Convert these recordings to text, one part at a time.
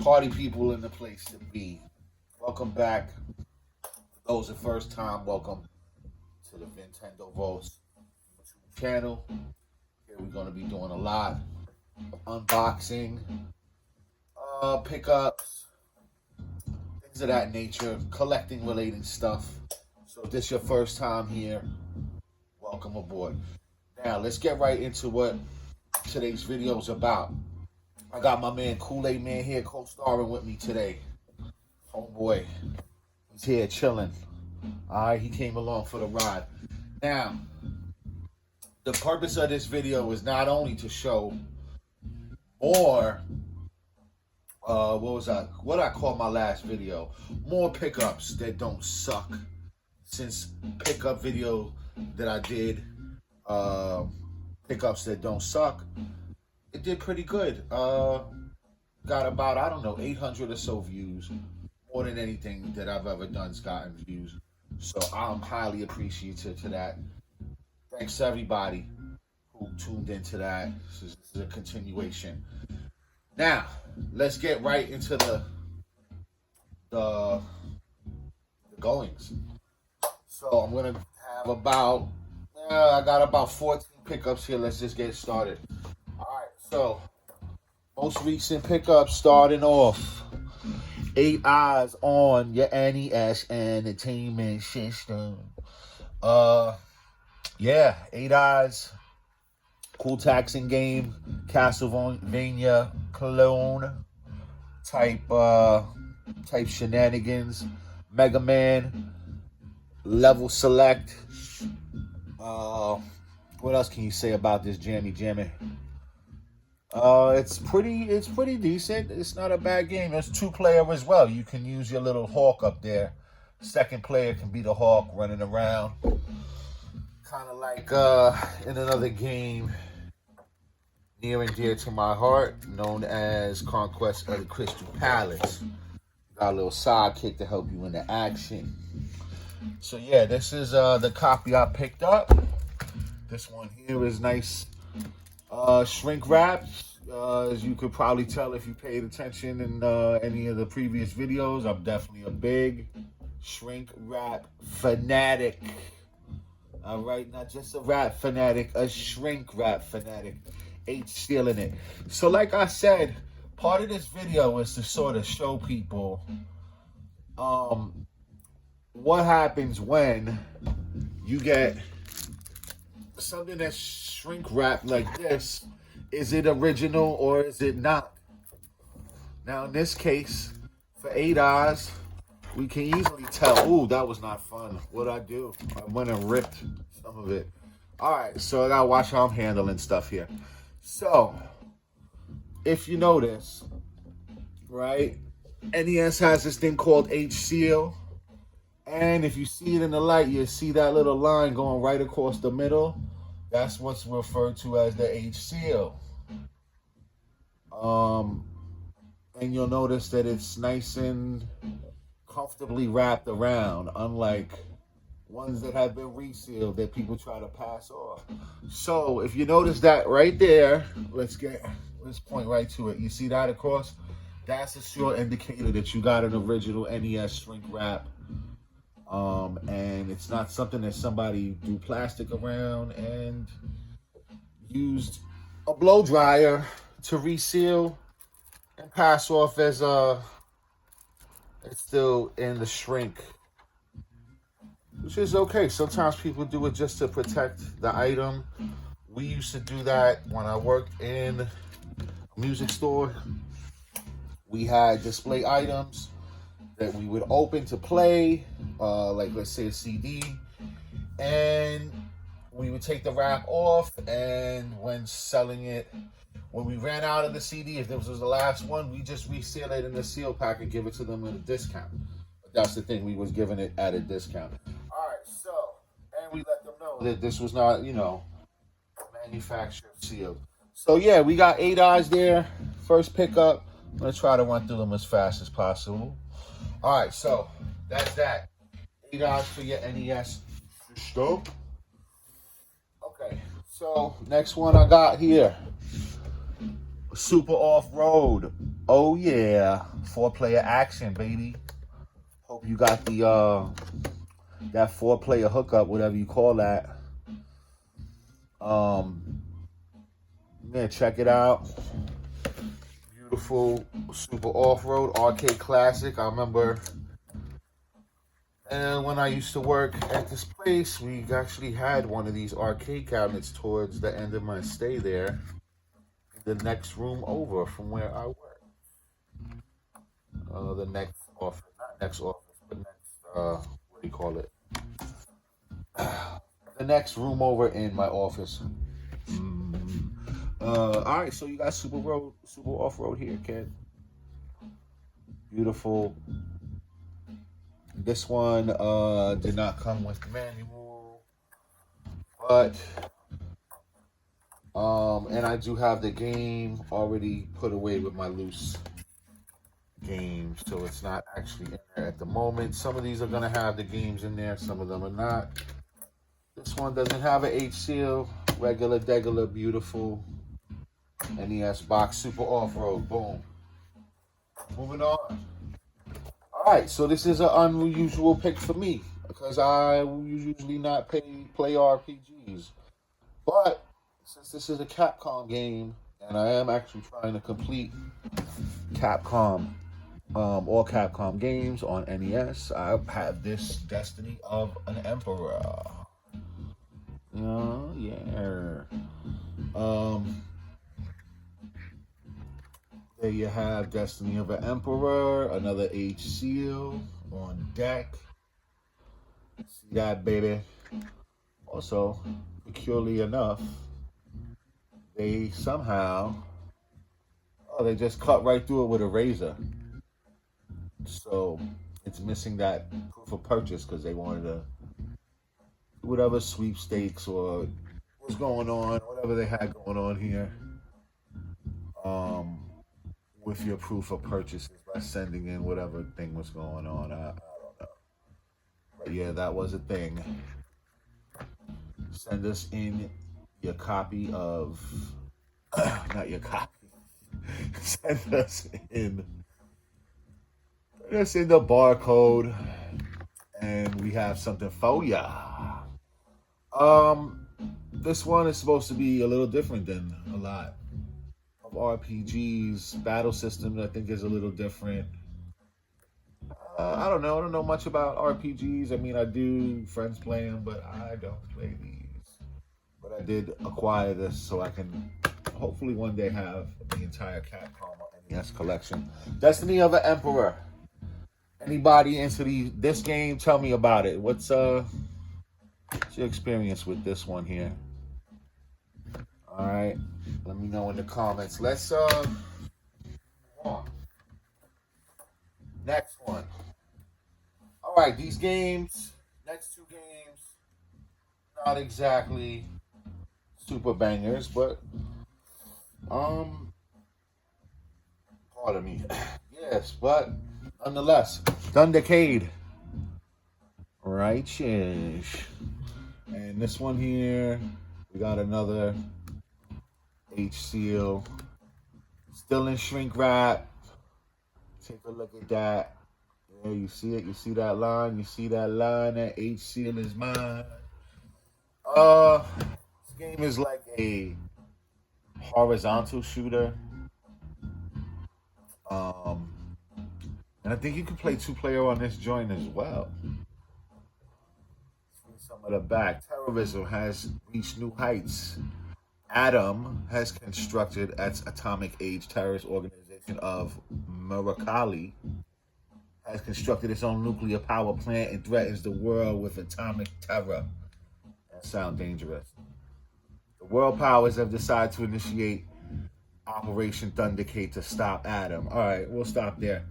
Party people in the place to be. Welcome back. For those the first time, welcome to the Nintendo Vaults YouTube channel. Here we're going to be doing a lot of unboxing, pickups, things of that nature, collecting related stuff. So if this is your first time here, welcome aboard. Now let's get right into what today's video is about. I got my man Kool-Aid Man here co-starring with me today. Homeboy, he's here chilling. Alright, he came along for the ride. Now, the purpose of this video is not only to show more, what I call my last video, more pickups that don't suck. Since pickup video that I did, pickups that don't suck, it did pretty good. Got about, I don't know, 800 or so views. More than anything that I've ever done's gotten views. So I'm highly appreciative to that. Thanks to everybody who tuned into that. This is a continuation. Now, let's get right into the goings. So I'm gonna have about, I got about 14 pickups here. Let's just get started. Alright, so most recent pickups starting off. 8 Eyes on your NES entertainment system. Yeah, 8 Eyes. Cool taxing game. Castlevania clone type shenanigans. Mega Man. Level select. What else can you say about this jammy? It's pretty decent. It's not a bad game. It's 2-player as well. You can use your little hawk up there. Second player can be the hawk running around. Kind of like in another game near and dear to my heart, known as Conquest of the Crystal Palace. Got a little sidekick to help you in the action. So yeah, this is the copy I picked up. This one here is nice. Shrink wrap, as you could probably tell if you paid attention in any of the previous videos, I'm definitely a big shrink wrap fanatic. All right, not just a wrap fanatic, a shrink wrap fanatic. H stealing it. So like I said, part of this video is to sort of show people what happens when you get something that's shrink wrap like this. Is it original or is it not? Now in this case, for 8 Eyes, we can easily tell. Ooh, that was not fun. What'd I do? I went and ripped some of it. Alright, so I gotta watch how I'm handling stuff here. So, if you notice, right, NES has this thing called H seal. And if you see it in the light, you see that little line going right across the middle. That's what's referred to as the H seal. And you'll notice that it's nice and comfortably wrapped around, unlike ones that have been resealed that people try to pass off. So if you notice that right there, let's point right to it. You see that across? That's a sure indicator that you got an original NES shrink wrap. And it's not something that somebody do plastic around and used a blow dryer to reseal and pass off as it's still in the shrink, which is okay. Sometimes people do it just to protect the item. We used to do that when I worked in a music store. We had display items that we would open to play, like let's say a CD, and we would take the wrap off, and when selling it, when we ran out of the CD, if this was the last one, we just reseal it in the seal pack and give it to them at a discount. But that's the thing, we was giving it at a discount. Alright, so, and we let them know that this was not, manufactured sealed. So yeah, we got 8 Eyes there, first pickup. I'm gonna try to run through them as fast as possible. Alright, so that's that. 8 Eyes for your NES system. Okay, so next one I got here. Super Off-Road Oh yeah, 4-player action, baby. Hope you got the that 4-player hookup, whatever you call that. Um, yeah, check it out. Beautiful, super off-road arcade classic. I remember, and when I used to work at this place, we actually had one of these arcade cabinets towards the end of my stay there. The next room over from where I work. The next office, not next office, but next, what do you call it? The next room over in my office. All right, so you got super off road here, kid. Beautiful. This one did not come with the manual, but and I do have the game already put away with my loose games, so it's not actually in there at the moment. Some of these are gonna have the games in there, some of them are not. This one doesn't have an H seal, regular, degular, beautiful NES box, super off road. Boom. Moving on. All right, so this is an unusual pick for me because I usually not play RPGs, but since this is a Capcom game and I am actually trying to complete Capcom, all Capcom games on NES, I have this Destiny of an Emperor. Yeah. There you have Destiny of an Emperor, another H seal on deck. See that, baby? Also, peculiarly enough, they somehow, they just cut right through it with a razor. So it's missing that proof of purchase because they wanted to do whatever sweepstakes or what's going on, whatever they had going on here. With your proof of purchases by sending in whatever thing was going on. I don't know. But yeah, that was a thing. Send us in your copy of, not your copy. Send us in the barcode, and we have something for ya. This one is supposed to be a little different than a lot of RPGs. Battle systems, I think, is a little different. I don't know. I don't know much about RPGs. I mean, I do friends play them, but I don't play these. But I did acquire this so I can hopefully one day have the entire Capcom NES collection. Destiny of an Emperor. Anybody into this game? Tell me about it. What's your experience with this one here? All right, let me know in the comments. Let's move on. Next one. All right, these games, next two games, not exactly super bangers, but pardon me. Yes, but nonetheless, Thundercade. Righteous. And this one here, we got another H seal. Still in shrink wrap. Take a look at that. Yeah, you see it? You see that line? You see that line? That H seal is mine. This game is like a horizontal shooter. And I think you can play 2-player on this joint as well. See some of the back. Terrorism has reached new heights. Adam has constructed its atomic age terrorist organization of Murakali has constructed its own nuclear power plant and threatens the world with atomic terror. That sounds dangerous. The world powers have decided to initiate Operation Thundercade to stop Adam. All right, we'll stop there.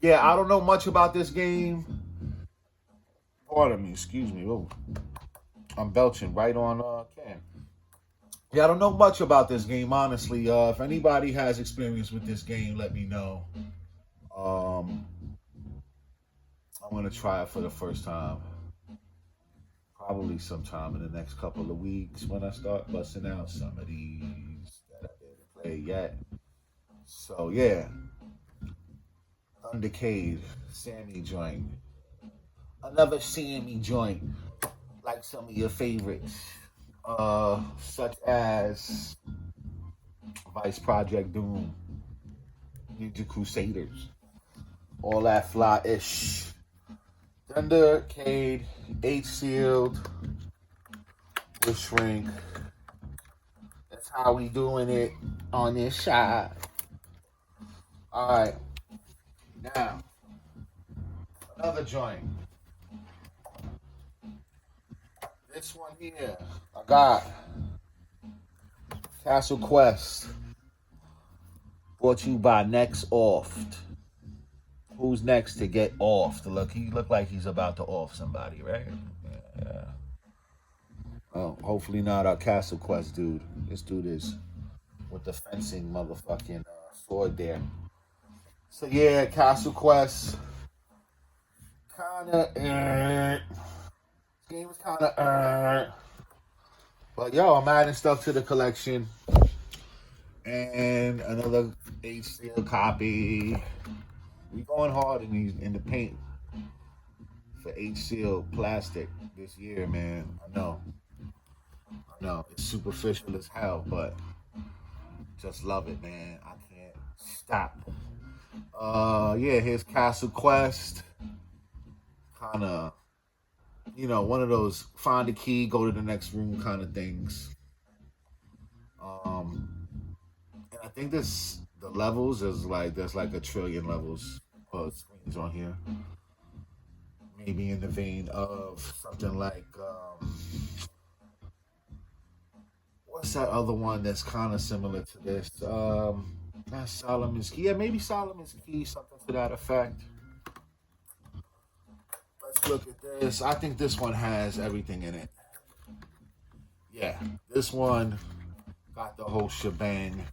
Yeah, I don't know much about this game. Pardon me, excuse me. Ooh. I'm belching right on can. Yeah, I don't know much about this game, honestly. If anybody has experience with this game, let me know. I'm gonna try it for the first time. Probably sometime in the next couple of weeks when I start busting out some of these that I didn't play yet. So yeah, Thundercade, Sammy joint, another Sammy joint, like some of your favorites, such as Vice Project Doom, Ninja Crusaders, all that fly-ish. Thundercade, Resealed, with Shrink. That's how we doing it on this side. Alright, now, another joint. This one here, I got Castle Quest, brought to you by Next Oft. Who's next to get offed? Look, he look like he's about to off somebody, right? Yeah. Oh, hopefully not our Castle Quest dude. This dude is with the fencing motherfucking sword there. So yeah, Castle Quest. Kinda, this game is kinda, but yo, I'm adding stuff to the collection. And another HCL copy. We going hard in the paint for HCL plastic this year, man. I know it's superficial as hell, but just love it, man. I can't stop. Yeah, here's Castle Quest. Kind of, one of those find a key, go to the next room kind of things. And I think the levels is like there's like a trillion levels of screens on here. Maybe in the vein of something like what's that other one that's kind of similar to this? Not Solomon's Key. Yeah, maybe Solomon's Key, something to that effect. Let's look at this. I think this one has everything in it. Yeah, this one got the whole shebang.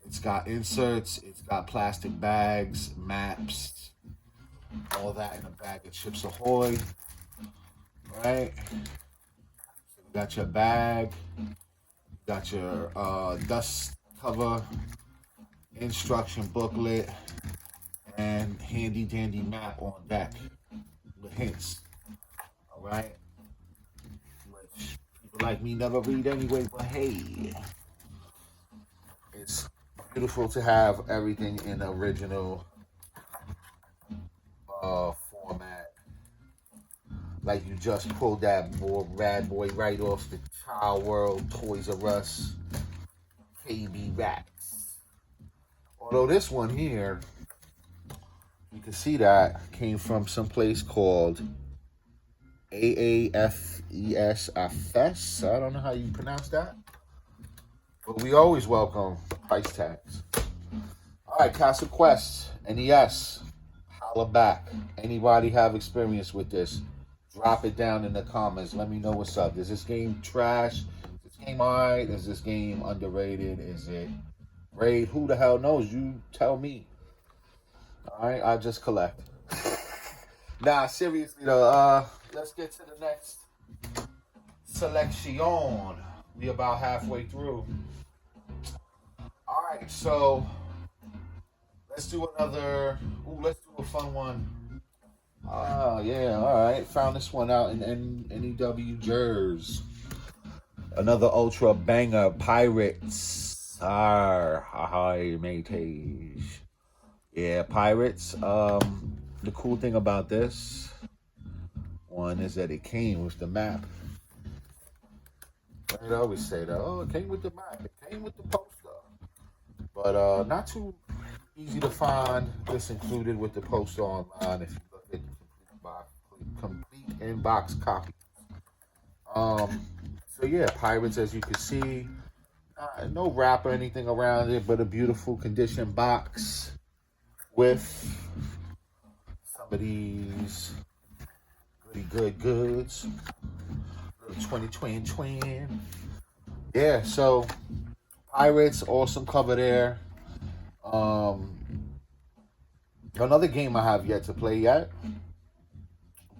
It's got inserts, it's got plastic bags, maps, all that in a bag of Chips Ahoy, right? So you got your bag, you got your dust cover, instruction booklet, and handy dandy map on deck with hints, all right? Which people like me never read anyway, but hey, it's beautiful to have everything in the original format. Like you just pulled that bad boy right off the Child World, Toys R Us, KB Racks. Although this one here, you can see that came from some place called AAFES, AFES. I don't know how you pronounce that. But we always welcome price tags. All right, Castle Quest, NES, holla back. Anybody have experience with this? Drop it down in the comments. Let me know what's up. Is this game trash? Is this game alright? Is this game underrated? Is it great? Who the hell knows? You tell me. All right, I just collect. Nah, seriously though. Let's get to the next selection. We about halfway through. All right, so let's do another. Let's do a fun one. Yeah, all right. Found this one out in NEW Jersey. Another ultra banger, Pirates. Hi, mateys. Yeah, Pirates. The cool thing about this one is that it came with the map. I always say that. Oh, it came with the map. It came with the poster. But not too easy to find. This included with the poster online if you look at the complete inbox copy. So yeah, Pirates, as you can see, no wrap or anything around it, but a beautiful condition box with some of these pretty good goods. Little twin. Yeah, so Pirates, awesome cover there. Another game I have yet to play yet,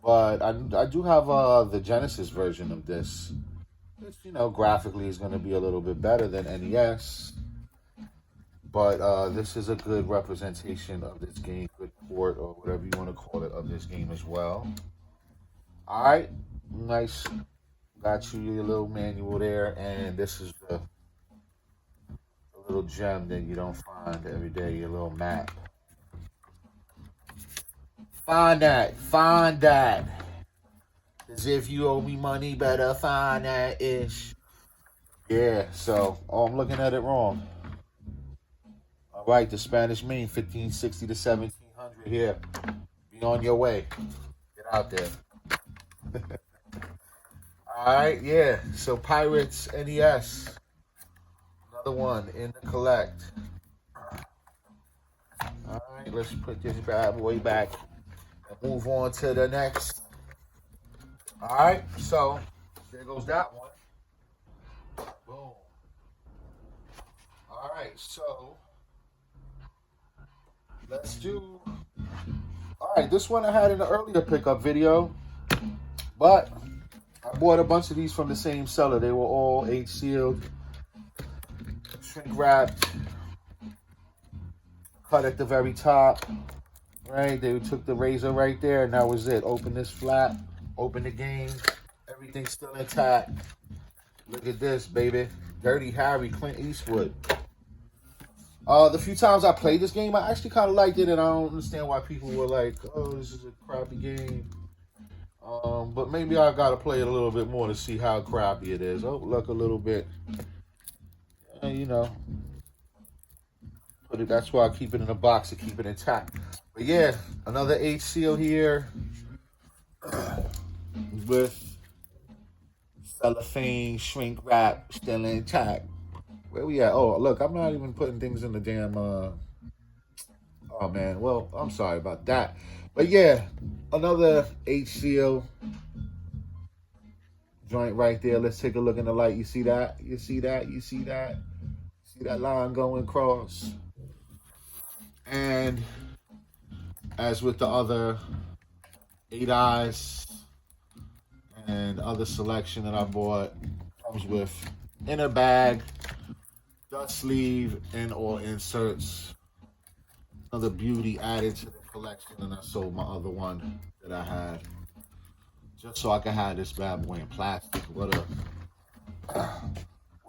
but I do have the Genesis version of this. Which, graphically is going to be a little bit better than NES. But this is a good representation of this game, good port or whatever you want to call it of this game as well. All right, nice. Got you your little manual there, and this is the little gem that you don't find every day, your little map. Find that, find that. As if you owe me money, better find that ish. Yeah, so, oh, I'm looking at it wrong. All right, the Spanish Main, 1560 to 1700 here. Be on your way. Get out there. All right, yeah. So Pirates NES. Another one in the collect. All right, let's put this bad boy back and move on to the next. All right, so there goes that one. Boom. All right, so let's do. All right, this one I had in the earlier pickup video, but I bought a bunch of these from the same seller. They were all age sealed, shrink wrapped, cut at the very top. Right, they took the razor right there, and that was it. Open this flap, open the game, everything's still intact. Look at this, baby. Dirty Harry, Clint Eastwood. The few times I played this game, I actually kind of liked it, and I don't understand why people were like, "Oh, this is a crappy game." But maybe I gotta play it a little bit more to see how crappy it is. Oh, look a little bit. You know, put it. That's why I keep it in a box to keep it intact. But yeah, another H seal here with cellophane shrink wrap still intact. Where we at? Oh, look, I'm not even putting things in the damn. Oh man, well, I'm sorry about that. But yeah, another H seal joint right there. Let's take a look in the light. You see that? You see that? You see that? See that line going across? And as with the other 8 eyes and other selection that I bought, comes with inner bag, dust sleeve, and or inserts. Another beauty added to the collection, and I sold my other one that I had just so I could have this bad boy in plastic. What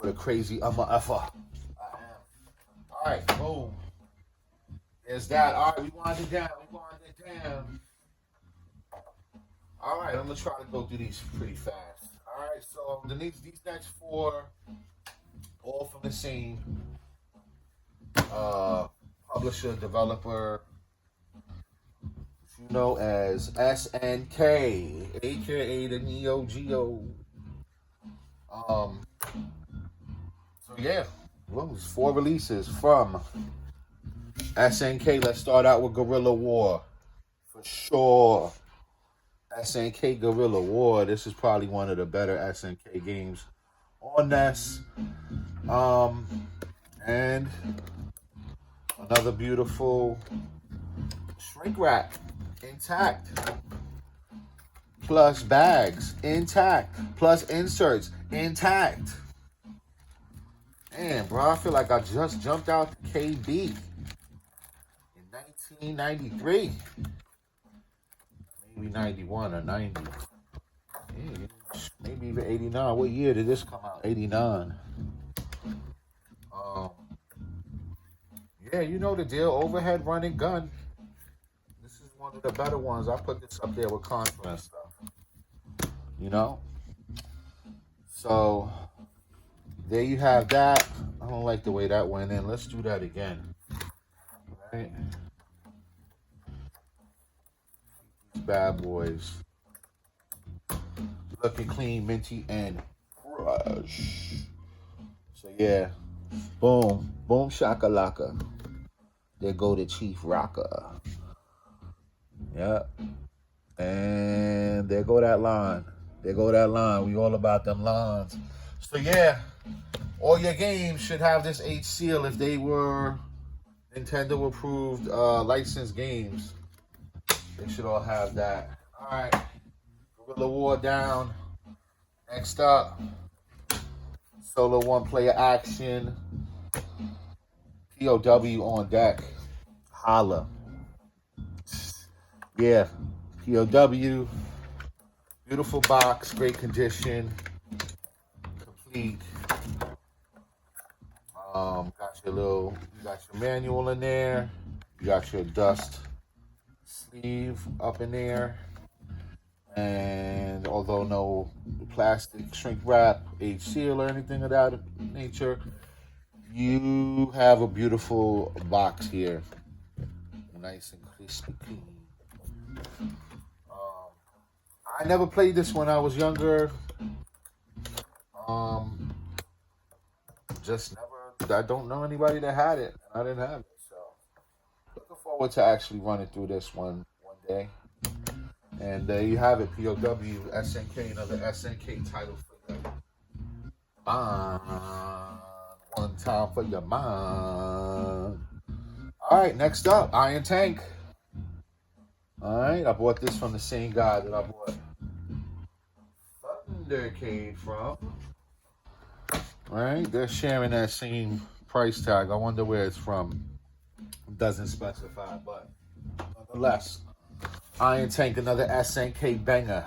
a crazy effer I am. All right, boom. There's that. All right, we wind it down. All right, I'm gonna try to go through these pretty fast. All right, so these next 4, all from the same publisher, developer, you know as SNK, aka the Neo Geo. So yeah, well, it's 4 releases from SNK. Let's start out with Guerrilla War. For sure. SNK Guerrilla War. This is probably one of the better SNK games on NES. And another beautiful shrink wrap, intact. Plus bags, intact. Plus inserts, intact. Man, bro, I feel like I just jumped out to KB in 1993. Maybe 91 or 90. Maybe even 89. What year did this come out? 89. Yeah, you know the deal. Overhead running gun. This is one of the better ones. I put this up there with Contra and stuff. You know? So, there you have that. I don't like the way that went in. Let's do that again. Right? These bad boys. Looking clean, minty, and fresh. So, yeah. Boom. Boom shakalaka. There go the Chief Rocker. Yep. And there go that line. There go that line. We all about them lines. So yeah, all your games should have this H seal if they were Nintendo approved licensed games. They should all have that. Alright. Guerrilla War down. Next up. Solo 1-player action. POW on deck. Holla. Yeah, POW. Beautiful box, great condition, complete. You got your manual in there. You got your dust sleeve up in there. And although no plastic shrink wrap, age seal, or anything of that nature, you have a beautiful box here. Nice and crispy clean. I never played this when I was younger. Um, just never. I don't know anybody that had it. I didn't have it, so looking forward to actually running through this one day. And there you have it, POW SNK, another SNK title for you. One time for your mind. All right, next up, Iron Tank. All right, I bought this from the same guy that I bought Thundercade from. All right, they're sharing that same price tag. I wonder where it's from. It doesn't specify, but nonetheless, Iron Tank, another SNK banger.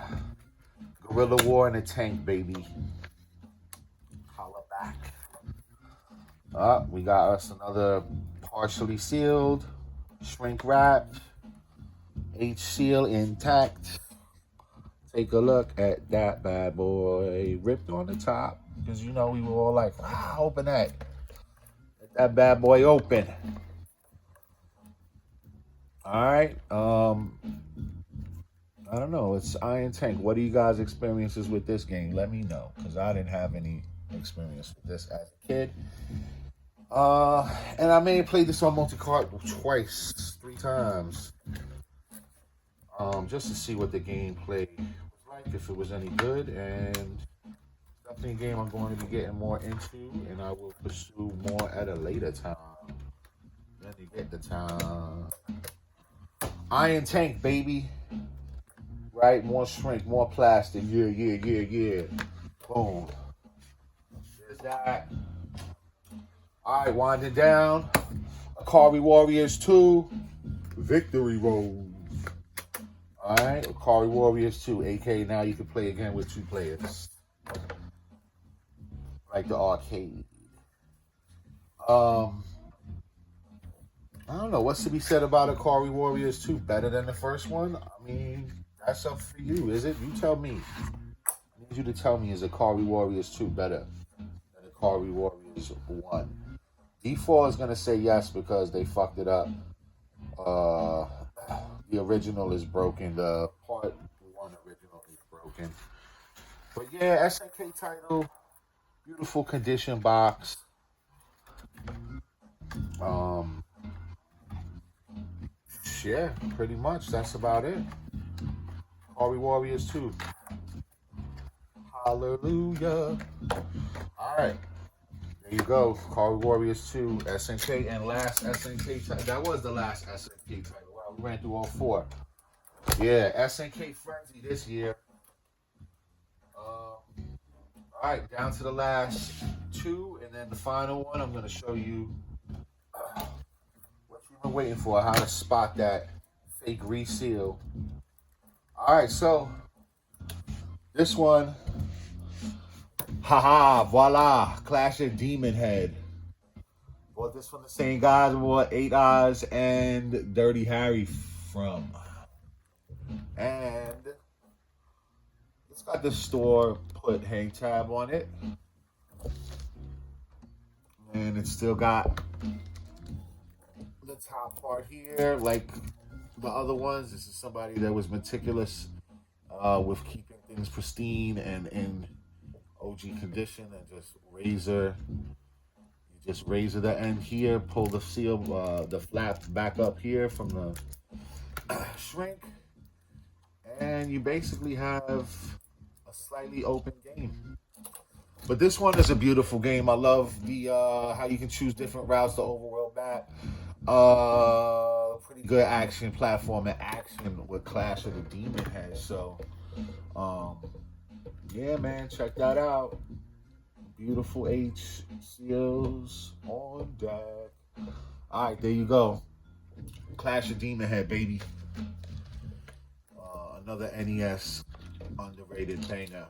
Guerrilla War in a tank, baby. Holla back. We got us another partially sealed, shrink wrapped, H seal intact. Take a look at that bad boy. Ripped on the top. Because you know we were all like, open that. Let that bad boy open. Alright. I don't know. It's Iron Tank. What are you guys' experiences with this game? Let me know. Because I didn't have any experience with this as a kid. And I may have played this on multi-card twice, 3 times. Just to see what the gameplay was like, if it was any good, and definitely a game I'm going to be getting more into, and I will pursue more at a later time. When you get the time. Iron Tank, baby. Right? More shrink, more plastic. Yeah. Boom. There's that. Alright, winding down. Akari Warriors 2. Victory Road. Alright, Akari Warriors 2. AK, now you can play again with 2 players. Like the arcade. I don't know. What's to be said about Akari Warriors 2? Better than the first one? I mean, that's up for you, is it? You tell me. I need you to tell me, is Akari Warriors 2 better than Akari Warriors 1? D4 is going to say yes because they fucked it up. The original is broken. The part 1 original is broken. But yeah, SNK title. Beautiful condition box. Yeah, pretty much. That's about it. Akari Warriors 2. Hallelujah. Alright. There you go. Akari Warriors 2, SNK, and last SNK title. That was the last SNK title. Wow, we ran through all 4. Yeah, SNK Frenzy this year. Alright, down to the last 2, and then the final one. I'm going to show you what you've been waiting for, how to spot that fake reseal. Alright, so this one, haha, voila, Clash of Demon Head. Bought this from the same guys we bought 8 Eyes and Dirty Harry from. And it's got the store put hang tab on it. And it's still got the top part here, like the other ones. This is somebody that was meticulous with keeping things pristine and in OG condition, and just razor the end here, pull the seal, the flap back up here from the shrink, and you basically have a slightly open game. But this one is a beautiful game. I love the how you can choose different routes to overworld map. Pretty good action platform and action with Clash of the Demon Head. So, yeah, man, check that out. Beautiful H seals on deck. All right, there you go. Clash of Demon Head, baby. Another NES underrated banger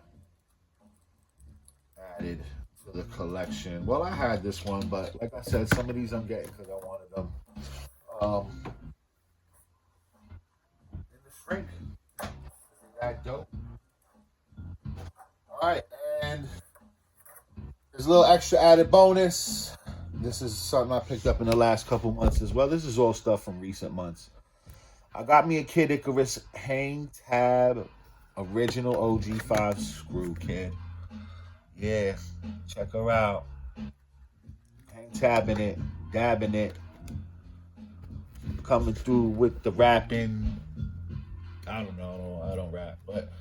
added to the collection. Well, I had this one, but like I said, some of these I'm getting because I wanted them. In the shrink. Isn't that dope? All right, and there's a little extra added bonus. This is something I picked up in the last couple months as well. This is all stuff from recent months. I got me a Kid Icarus hang tab original OG5 screw, kid. Yeah, check her out. Hang tabbing it, dabbing it, coming through with the rapping. I don't know, I don't rap, but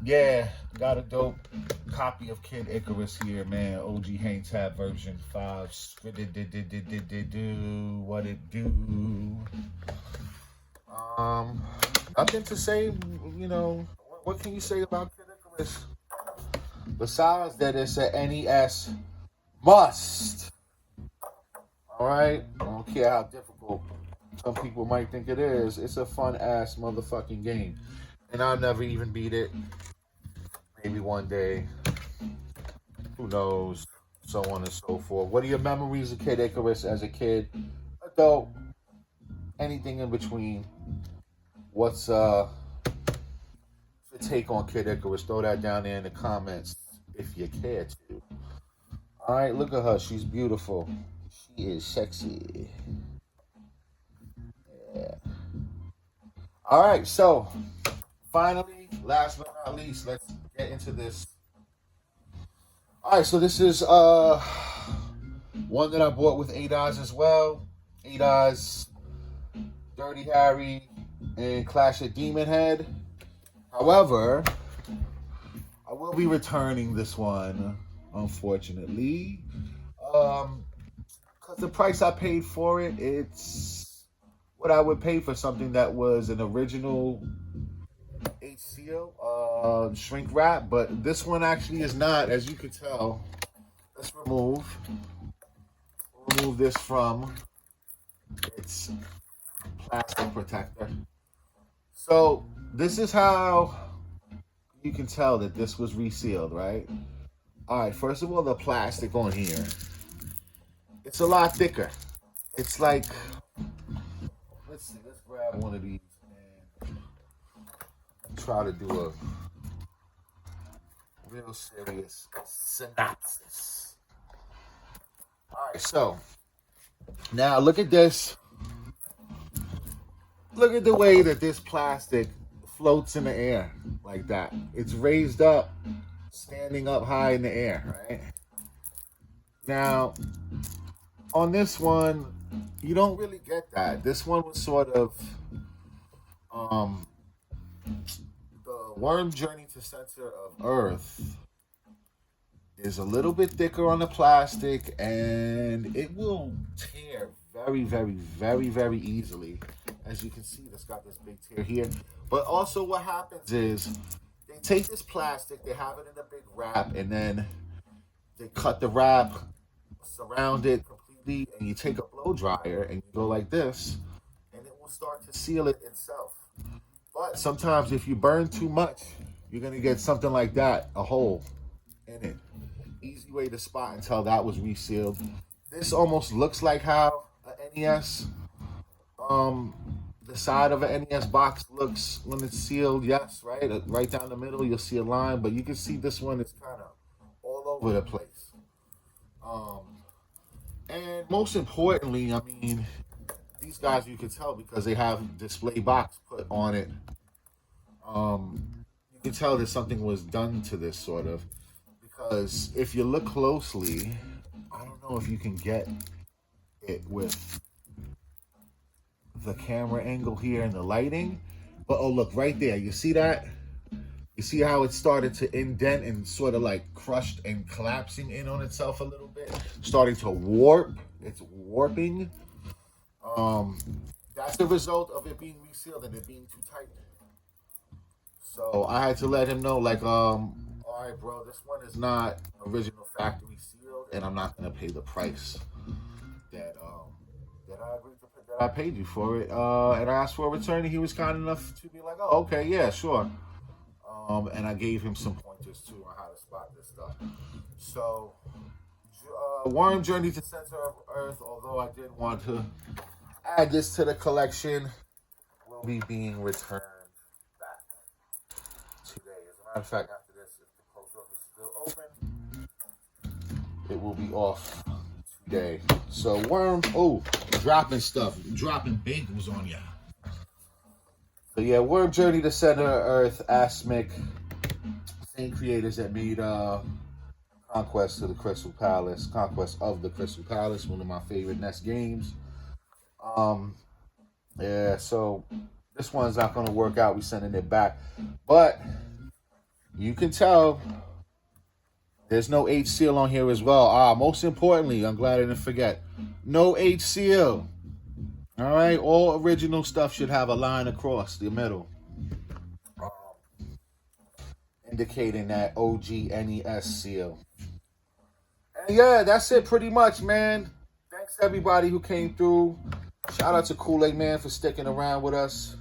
yeah, got a dope copy of Kid Icarus here, man. OG hang tab version 5. What it do? Nothing to say, you know. What can you say about Kid Icarus? Besides that, it's a NES must. All right? I don't care how difficult some people might think it is. It's a fun ass motherfucking game. And I'll never even beat it. Maybe one day. Who knows? So on and so forth. What are your memories of Kid Icarus as a kid? Adult? Anything in between? What's your take on Kid Icarus? Throw that down there in the comments if you care to. All right, look at her. She's beautiful. She is sexy. Yeah. All right, so finally, last but not least, let's get into this. All right, so this is one that I bought with 8 Eyes as well. 8 Eyes, Dirty Harry, and Clash of Demon Head. However, I will be returning this one, unfortunately. Because the price I paid for it, it's what I would pay for something that was an original HCO, shrink wrap. But this one actually is not, as you can tell. Let's remove this from its plastic protector. So this is how you can tell that this was resealed, right? All right, first of all, the plastic on here, it's a lot thicker. It's like, let's see, let's grab one of these and try to do a real serious synopsis. All right, so now look at this. Look at the way that this plastic floats in the air like that. It's raised up, standing up high in the air, right? Now, on this one, you don't really get that. This one was sort of the Worm Journey to Center of Earth is a little bit thicker on the plastic, and it will tear very, very, very, very easily. As you can see, it's got this big tear here. But also what happens is they take this plastic, they have it in a big wrap, and then they cut the wrap, surround it completely, and you take a blow dryer and you go like this, and it will start to seal it itself. But sometimes if you burn too much, you're going to get something like that, a hole in it. Easy way to spot and tell that was resealed. This almost looks like how an NES, the side of an NES box looks when it's sealed. Yes, right? Right down the middle, you'll see a line, but you can see this one is kind of all over the place. And most importantly, I mean, these guys you can tell because they have display box put on it. You can tell that something was done to this sort of, because if you look closely, I don't know if you can get it with the camera angle here and the lighting, but oh look right there, you see that? You see how it started to indent and sort of like crushed and collapsing in on itself a little bit, starting to warp. It's warping. That's the result of it being resealed and it being too tight. So I had to let him know, like, all right, bro, this one is not original factory sealed, and I'm not gonna pay the price that that I agreed to that I paid you for it. And I asked for a return, and he was kind enough to be like, "Oh, okay, yeah, sure." And I gave him some pointers too on how to spot this stuff. So, Worm Journey to Center of Earth, although I did want to add this to the collection, will be being returned back today. As a matter of fact, after this, if the post office is still open, it will be off today. So Worm, dropping stuff, dropping bagels on ya. So yeah, Worm Journey to Center of Earth, Asmic, same creators that made Conquest of the Crystal Palace, one of my favorite NES games. Yeah, so this one's not going to work out. We're sending it back. But you can tell there's no H seal on here as well. Most importantly, I'm glad I didn't forget. No H seal. All right, all original stuff should have a line across the middle, indicating that OG NES seal. And yeah, that's it pretty much, man. Thanks to everybody who came through. Shout out to Kool-Aid Man for sticking around with us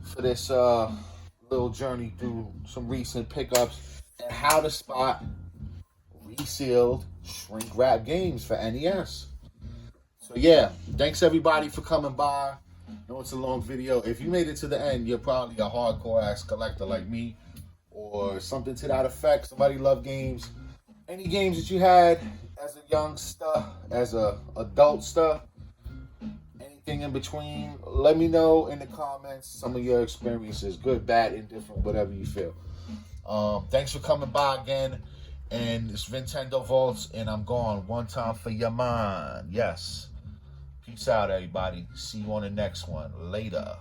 for this little journey through some recent pickups and how to spot resealed shrink wrap games for NES. So yeah, thanks everybody for coming by. I know it's a long video. If you made it to the end, you're probably a hardcore ass collector like me or something to that effect. Somebody love games. Any games that you had as a youngster, as a adultster, anything in between, let me know in the comments some of your experiences, good, bad, indifferent, whatever you feel. Thanks for coming by again. And it's Nintendo Vaults, and I'm gone one time for your mind. Yes. Peace out, everybody. See you on the next one. Later.